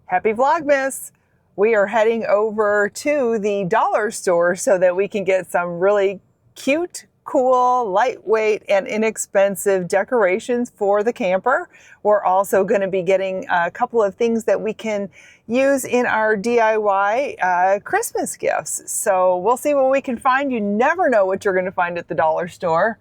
Happy Vlogmas! We are heading over to the dollar store so that we can get some really cute, cool, lightweight, and inexpensive decorations for the camper. We're also going to be getting a couple of things that we can use in our DIY Christmas gifts. So we'll see what we can find. You never know what you're going to find at the dollar store.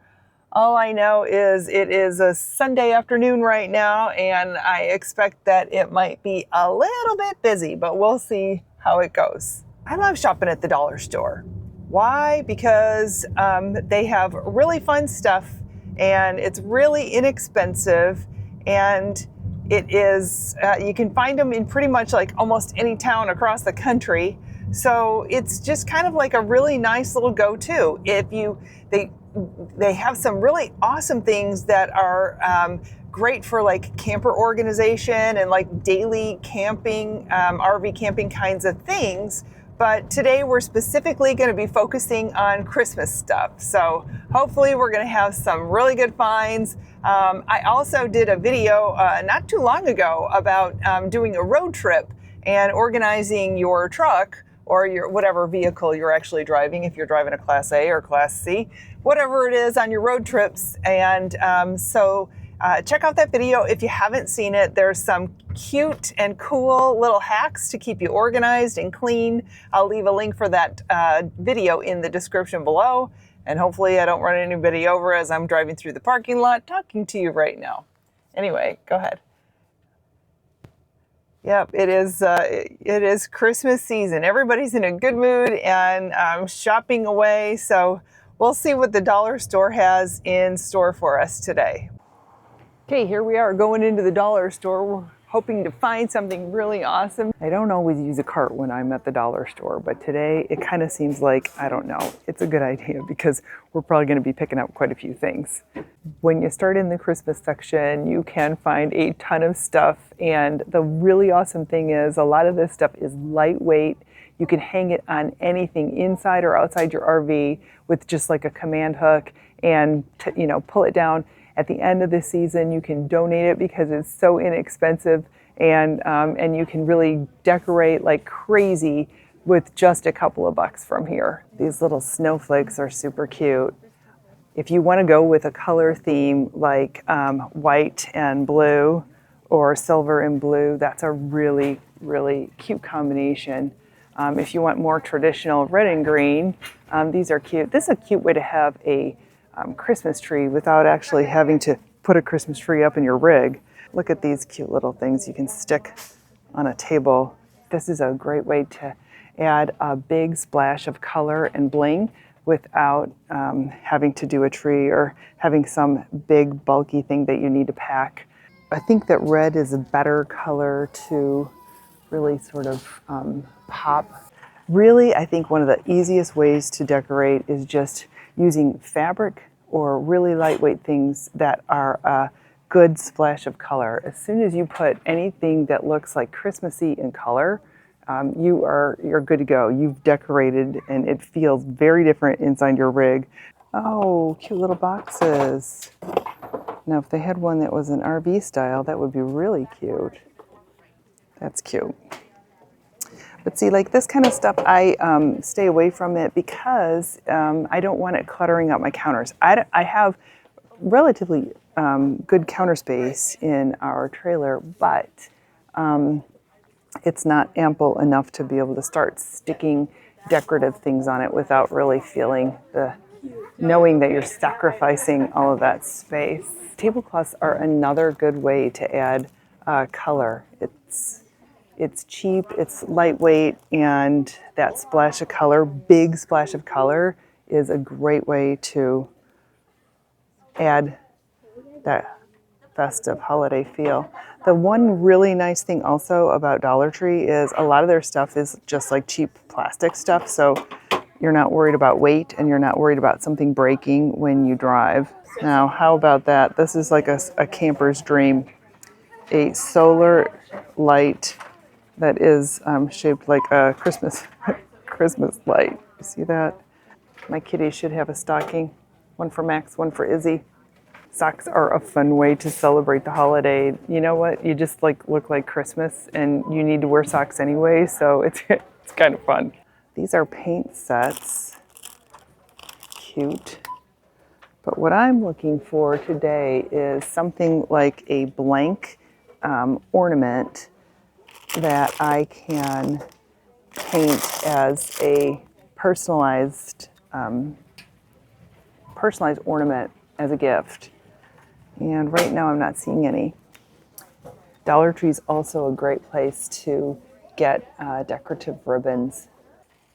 All I know is it is a Sunday afternoon right now, and I expect that it might be a little bit busy, but we'll see how it goes. I love shopping at the dollar store. Why? Because they have really fun stuff, and it's really inexpensive, and it is, you can find them in pretty much like almost any town across the country. So it's just kind of like a really nice little go-to. They have some really awesome things that are great for like camper organization and like daily camping, RV camping kinds of things. But today we're specifically going to be focusing on Christmas stuff. So hopefully we're going to have some really good finds. I also did a video not too long ago about doing a road trip and organizing your truck or your whatever vehicle you're actually driving, if you're driving a Class A or Class C, whatever it is on your road trips. And so check out that video if you haven't seen it. There's some cute and cool little hacks to keep you organized and clean. I'll leave a link for that video in the description below. And hopefully I don't run anybody over as I'm driving through the parking lot talking to you right now. Anyway, go ahead. Yep, it is Christmas season. Everybody's in a good mood and shopping away. So we'll see what the dollar store has in store for us today. Okay, here we are going into the dollar store. We're hoping to find something really awesome. I don't always use a cart when I'm at the dollar store, but today it kind of seems like, I don't know, it's a good idea because we're probably going to be picking up quite a few things. When you start in the Christmas section, you can find a ton of stuff, and the really awesome thing is a lot of this stuff is lightweight. You can hang it on anything inside or outside your RV with just like a command hook and pull it down. At the end of the season, you can donate it because it's so inexpensive, and you can really decorate like crazy with just a couple of bucks from here. These little snowflakes are super cute. If you want to go with a color theme like white and blue or silver and blue, that's a really, really cute combination. If you want more traditional red and green, these are cute. This is a cute way to have a Christmas tree without actually having to put a Christmas tree up in your rig. Look at these cute little things you can stick on a table. This is a great way to add a big splash of color and bling without having to do a tree or having some big bulky thing that you need to pack. I think that red is a better color to really sort of pop. Really, I think one of the easiest ways to decorate is just using fabric or really lightweight things that are a good splash of color. As soon as you put anything that looks like Christmassy in color, you're good to go. You've decorated and it feels very different inside your rig. Oh, cute little boxes. Now, if they had one that was an RV style, that would be really cute. That's cute. But see, like this kind of stuff, I stay away from it because I don't want it cluttering up my counters. I have relatively good counter space in our trailer, but it's not ample enough to be able to start sticking decorative things on it without really knowing that you're sacrificing all of that space. Tablecloths are another good way to add color. It's cheap, it's lightweight, and that splash of color, big splash of color, is a great way to add that festive holiday feel. The one really nice thing also about Dollar Tree is a lot of their stuff is just like cheap plastic stuff, so you're not worried about weight and you're not worried about something breaking when you drive. Now, how about that? This is like a camper's dream. A solar light that is shaped like a Christmas light. You see that? My kitty should have a stocking. One for Max, one for Izzy. Socks are a fun way to celebrate the holiday. You know what? You just like look like Christmas and you need to wear socks anyway, so it's kind of fun. These are paint sets. Cute. But what I'm looking for today is something like a blank ornament that I can paint as a personalized ornament as a gift. And right now I'm not seeing any. Dollar Tree is also a great place to get decorative ribbons.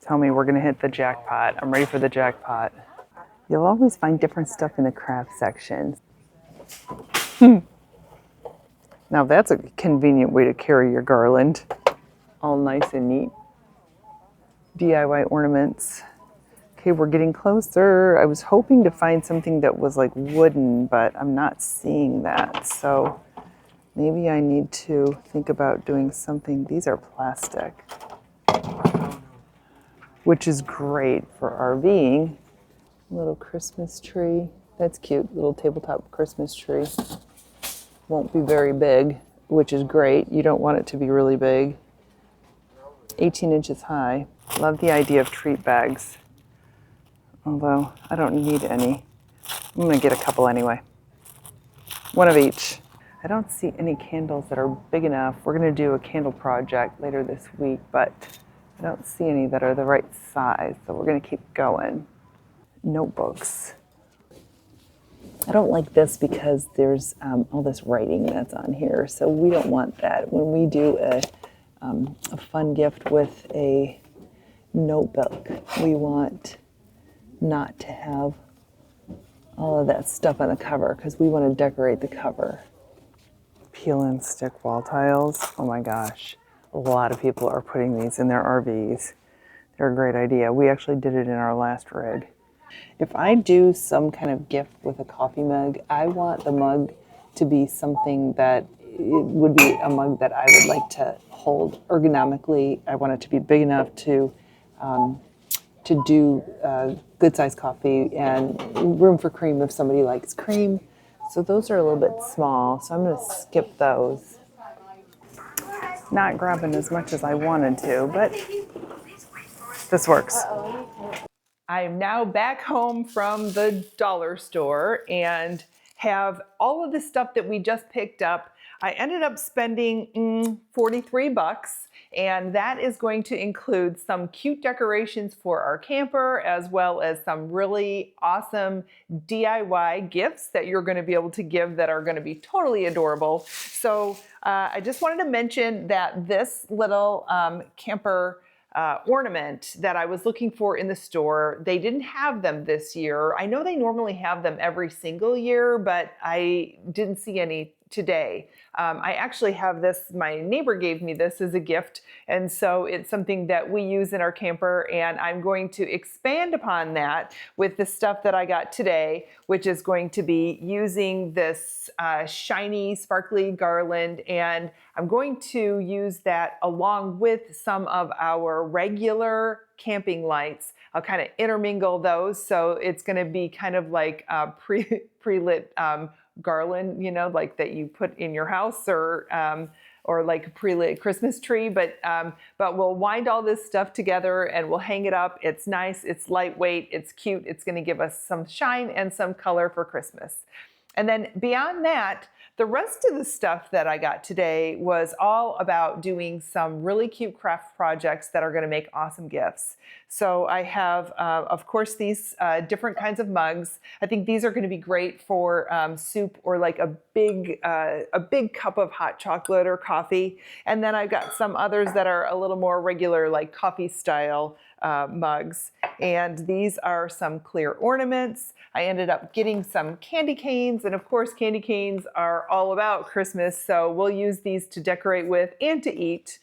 Tell me we're gonna hit the jackpot. I'm ready for the jackpot. You'll always find different stuff in the craft section. Now that's a convenient way to carry your garland. All nice and neat. DIY ornaments. Okay, we're getting closer. I was hoping to find something that was like wooden, but I'm not seeing that. So maybe I need to think about doing something. These are plastic, which is great for RVing. Little Christmas tree. That's cute. Little tabletop Christmas tree. Won't be very big, which is great. You don't want it to be really big. 18 inches high. Love the idea of treat bags. Although I don't need any. I'm gonna get a couple anyway. One of each. I don't see any candles that are big enough. We're gonna do a candle project later this week, but I don't see any that are the right size, so we're gonna keep going. Notebooks. I don't like this because there's all this writing that's on here, so we don't want that. When we do a fun gift with a notebook, we want not to have all of that stuff on the cover because we want to decorate the cover. Peel and stick wall tiles. Oh my gosh. A lot of people are putting these in their RVs. They're a great idea. We actually did it in our last rig. If I do some kind of gift with a coffee mug, I want the mug to be something that it would be a mug that I would like to hold ergonomically. I want it to be big enough to do good sized coffee and room for cream if somebody likes cream. So those are a little bit small, so I'm going to skip those. Not grabbing as much as I wanted to, but this works. I'm now back home from the dollar store and have all of the stuff that we just picked up. I ended up spending 43 bucks, and that is going to include some cute decorations for our camper, as well as some really awesome DIY gifts that you're going to be able to give that are going to be totally adorable. So I just wanted to mention that this little camper ornament that I was looking for in the store, they didn't have them this year. I know they normally have them every single year, but I didn't see any today. I actually have this, my neighbor gave me this as a gift, and so it's something that we use in our camper, and I'm going to expand upon that with the stuff that I got today, which is going to be using this shiny, sparkly garland, and I'm going to use that along with some of our regular camping lights. I'll kind of intermingle those, so it's going to be kind of like pre-lit garland, you know, like that you put in your house, or like a pre-lit Christmas tree. But we'll wind all this stuff together and we'll hang it up. It's nice, it's lightweight, it's cute. It's going to give us some shine and some color for Christmas. And then beyond that, the rest of the stuff that I got today was all about doing some really cute craft projects that are going to make awesome gifts. So I have, of course, these different kinds of mugs. I think these are going to be great for soup or like a big cup of hot chocolate or coffee. And then I've got some others that are a little more regular, like coffee style mugs. And these are some clear ornaments. I ended up getting some candy canes, and of course candy canes are all about Christmas, so we'll use these to decorate with and to eat.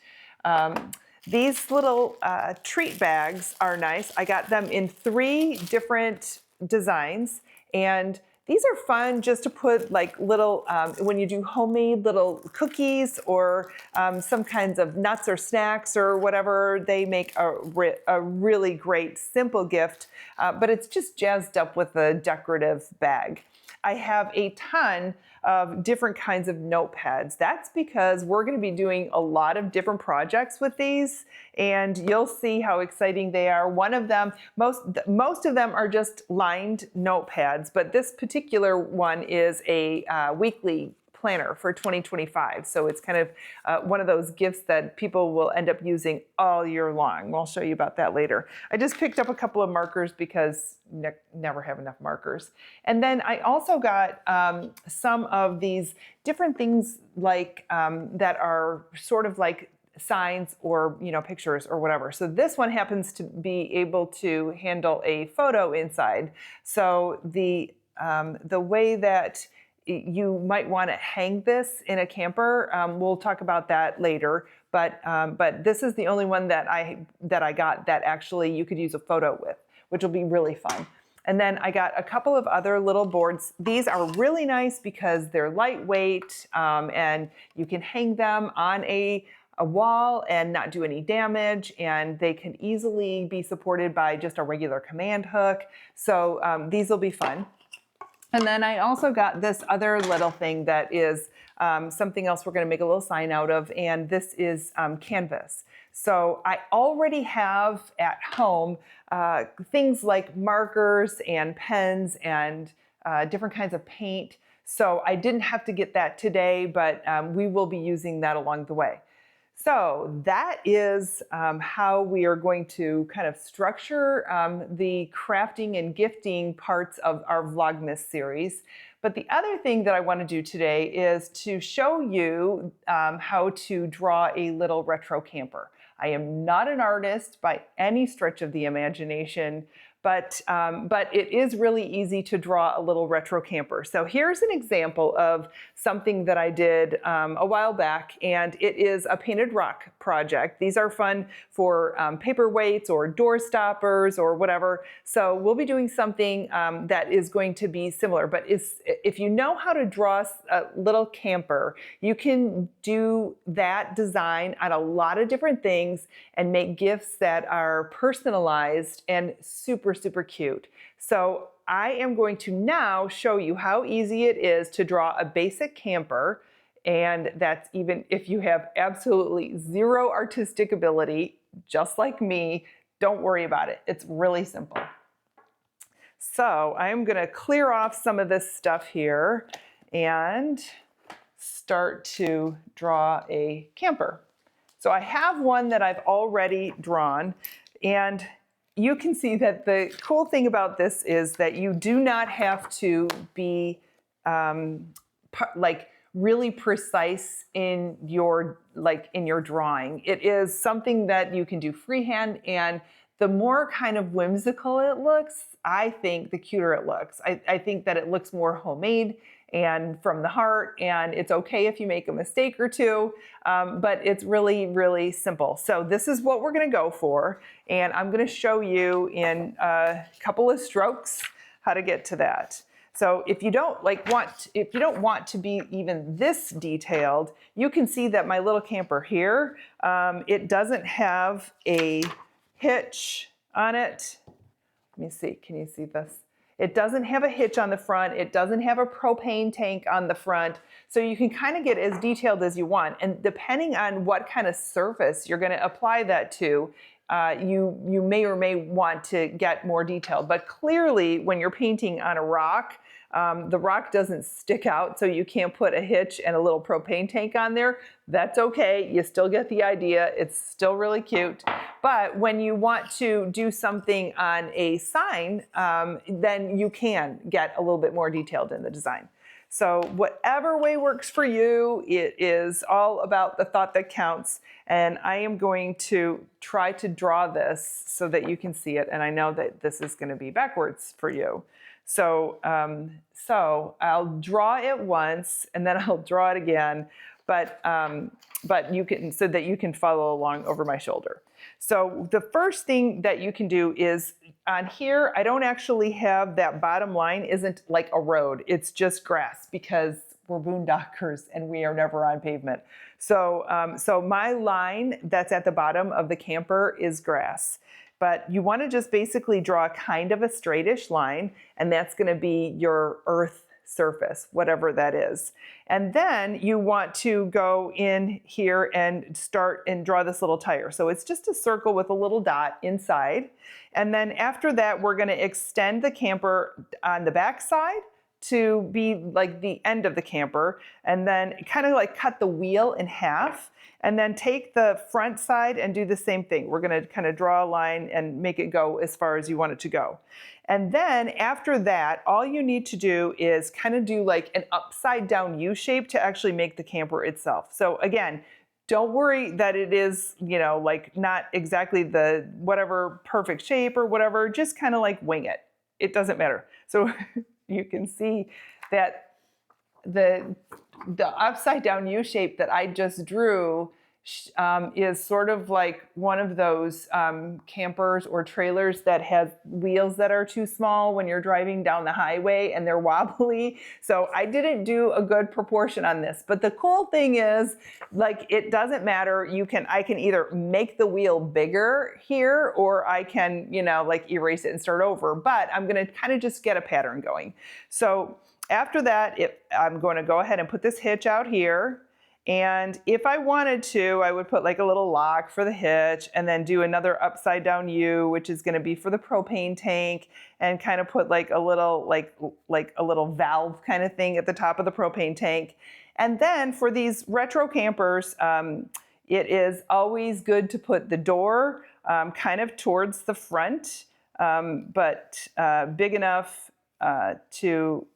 These little treat bags are nice. I got them in 3 different designs, and these are fun just to put like little, when you do homemade little cookies or some kinds of nuts or snacks or whatever, they make a really great simple gift, but it's just jazzed up with a decorative bag. I have a ton of different kinds of notepads. That's because we're going to be doing a lot of different projects with these, and you'll see how exciting they are. One of them, most of them are just lined notepads, but this particular one is a weekly planner for 2025. So it's kind of one of those gifts that people will end up using all year long. I'll show you about that later. I just picked up a couple of markers because never have enough markers. And then I also got some of these different things like that are sort of like signs or, you know, pictures or whatever. So this one happens to be able to handle a photo inside. So the way that you might want to hang this in a camper. We'll talk about that later, but this is the only one that I got that actually you could use a photo with, which will be really fun. And then I got a couple of other little boards. These are really nice because they're lightweight, and you can hang them on a wall and not do any damage, and they can easily be supported by just a regular command hook. So these will be fun. And then I also got this other little thing that is something else we're going to make a little sign out of, and this is canvas. So I already have at home things like markers and pens and different kinds of paint. So I didn't have to get that today, but we will be using that along the way. So that is how we are going to kind of structure the crafting and gifting parts of our Vlogmas series. But the other thing that I want to do today is to show you how to draw a little retro camper. I am not an artist by any stretch of the imagination, but it is really easy to draw a little retro camper. So here's an example of something that I did a while back, and it is a painted rock project. These are fun for paperweights or door stoppers or whatever. So we'll be doing something that is going to be similar, but if you know how to draw a little camper, you can do that design on a lot of different things and make gifts that are personalized and super cute. So I am going to now show you how easy it is to draw a basic camper, and that's even if you have absolutely zero artistic ability, just like me. Don't worry about it. It's really simple. So I'm going to clear off some of this stuff here and start to draw a camper. So I have one that I've already drawn, and you can see that the cool thing about this is that you do not have to be like really precise in your drawing. It is something that you can do freehand, and the more kind of whimsical it looks, I think the cuter it looks. I think that it looks more homemade and from the heart, and it's okay if you make a mistake or two, but it's really simple. So this is what we're going to go for, and I'm going to show you in a couple of strokes how to get to that. So if you don't want to be even this detailed, you can see that my little camper here, it doesn't have a hitch on it. Let me see, can you see this? It doesn't have a hitch on the front. It doesn't have a propane tank on the front. So you can kind of get as detailed as you want. And depending on what kind of surface you're going to apply that to, you may or may want to get more detailed. But clearly, when you're painting on a rock, the rock doesn't stick out, so you can't put a hitch and a little propane tank on there. That's okay. You still get the idea. It's still really cute. But when you want to do something on a sign, then you can get a little bit more detailed in the design. So whatever way works for you, it is all about the thought that counts. And I am going to try to draw this so that you can see it. And I know that this is going to be backwards for you. So, so I'll draw it once and then I'll draw it again. but you can, so that you can follow along over my shoulder. So the first thing that you can do is on here, I don't actually have that bottom line isn't like a road. It's just grass because we're boondockers and we are never on pavement. So, so my line that's at the bottom of the camper is grass. But you want to just basically draw kind of a straightish line, and that's going to be your earth surface, whatever that is. And then you want to go in here and start and draw this little tire. So it's just a circle with a little dot inside. And then after that, we're going to extend the camper on the back side to be like the end of the camper, and then kind of like cut the wheel in half, and then take the front side and do the same thing. We're going to kind of draw a line and make it go as far as you want it to go. And then after that, all you need to do is kind of do like an upside down U shape to actually make the camper itself. So again, don't worry that it is, you know, like not exactly the whatever perfect shape or whatever, just kind of like wing it. It doesn't matter. So you can see that the upside down U shape that I just drew is sort of like one of those campers or trailers that has wheels that are too small when you're driving down the highway and they're wobbly. So I didn't do a good proportion on this, but the cool thing is, like, it doesn't matter. I can either make the wheel bigger here, or I can, you know, like erase it and start over, but I'm going to kind of just get a pattern going. So after that, I'm going to go ahead and put this hitch out here. And if I wanted to, I would put like a little lock for the hitch, and then do another upside down U, which is going to be for the propane tank, and kind of put like a little, like a little valve kind of thing at the top of the propane tank. And then for these retro campers, it is always good to put the door kind of towards the front, but big enough to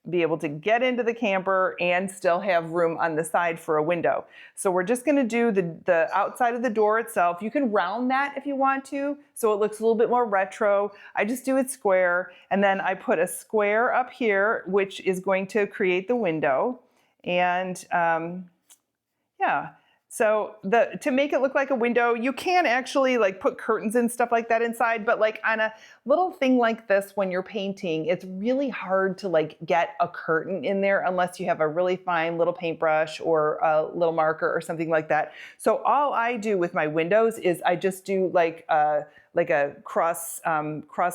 be able to get into the camper and still have room on the side for a window. So we're just going to do the outside of the door itself. You can round that if you want to, so it looks a little bit more retro. I just do it square, and then I put a square up here, which is going to create the window. And yeah. So to make it look like a window, you can actually like put curtains and stuff like that inside, but like on a little thing like this, when you're painting, it's really hard to like get a curtain in there unless you have a really fine little paintbrush or a little marker or something like that. So all I do with my windows is I just do like a cross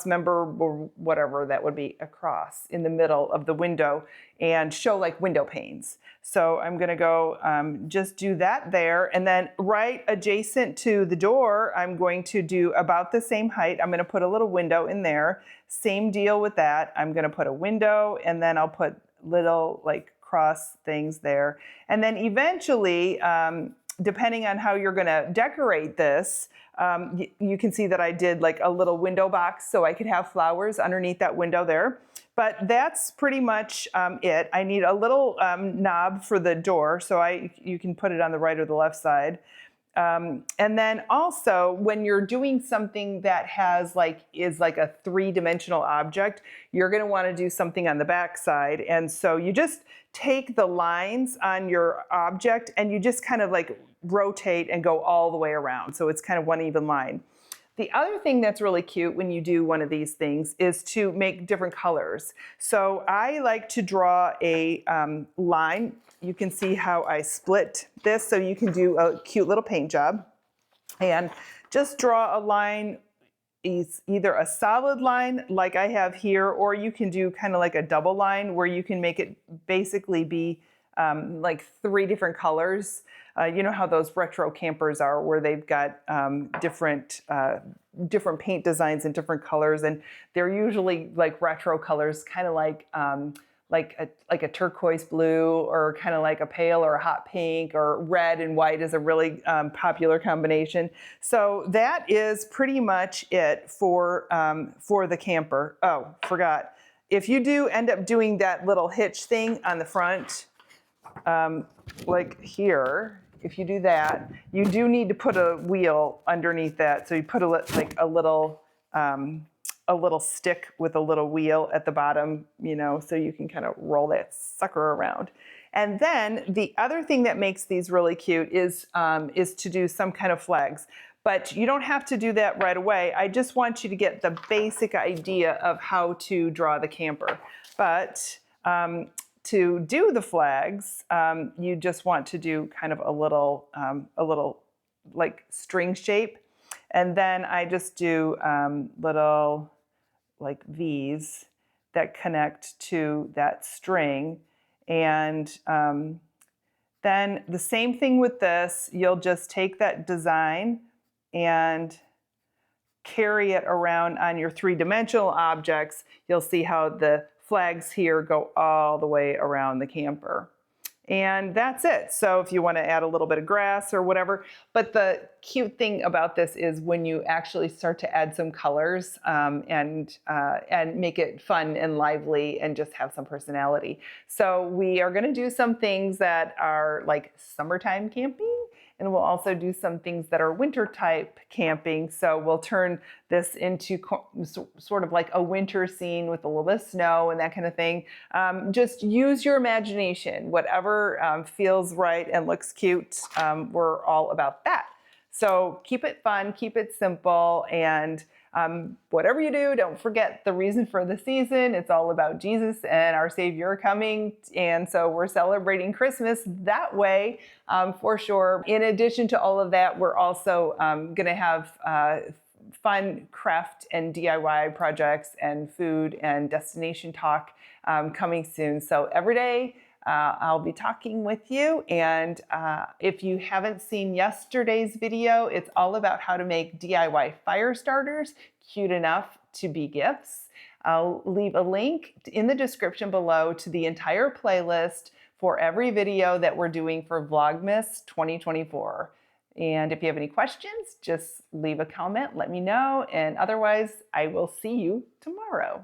member, or whatever that would be, a cross in the middle of the window, and show like window panes. So I'm going to go just do that there. And then right adjacent to the door, I'm going to do about the same height. I'm going to put a little window in there. Same deal with that. I'm going to put a window, and then I'll put little like cross things there. And then eventually, depending on how you're going to decorate this, you can see that I did like a little window box so I could have flowers underneath that window there. But that's pretty much it. I need a little knob for the door, so you can put it on the right or the left side. And then also, when you're doing something that is like a three-dimensional object, you're going to want to do something on the back side. And so you just take the lines on your object and you just kind of like rotate and go all the way around. So it's kind of one even line. The other thing that's really cute when you do one of these things is to make different colors. So I like to draw a line. You can see how I split this, so you can do a cute little paint job. And just draw a line, either a solid line like I have here, or you can do kind of like a double line where you can make it basically be like three different colors. You know how those retro campers are, where they've got different paint designs in different colors, and they're usually like retro colors, kind of like a turquoise blue, or kind of like a pale or a hot pink, or red and white is a really popular combination. So that is pretty much it for the camper. Oh, forgot. If you do end up doing that little hitch thing on the front, like here, if you do that, you do need to put a wheel underneath that. So you put a little stick with a little wheel at the bottom, you know, so you can kind of roll that sucker around. And then the other thing that makes these really cute is to do some kind of flags. But you don't have to do that right away. I just want you to get the basic idea of how to draw the camper. But to do the flags, you just want to do kind of a little like string shape. And then I just do little like V's that connect to that string. And then the same thing with this, you'll just take that design and carry it around on your three-dimensional objects. You'll see how the flags here go all the way around the camper. And that's it. So if you want to add a little bit of grass or whatever, but the cute thing about this is when you actually start to add some colors and make it fun and lively and just have some personality. So we are going to do some things that are like summertime camping, and we'll also do some things that are winter type camping. So we'll turn this into sort of like a winter scene with a little bit of snow and that kind of thing. Just use your imagination. Whatever feels right and looks cute, we're all about that. So keep it fun, keep it simple, and whatever you do, don't forget the reason for the season. It's all about Jesus and our Savior coming, and so we're celebrating Christmas that way for sure. In addition to all of that, we're also going to have fun craft and DIY projects and food and destination talk coming soon. So every day, I'll be talking with you, and if you haven't seen yesterday's video, it's all about how to make DIY fire starters cute enough to be gifts. I'll leave a link in the description below to the entire playlist for every video that we're doing for VLOGMAS 2024. And if you have any questions, just leave a comment, let me know, and otherwise I will see you tomorrow.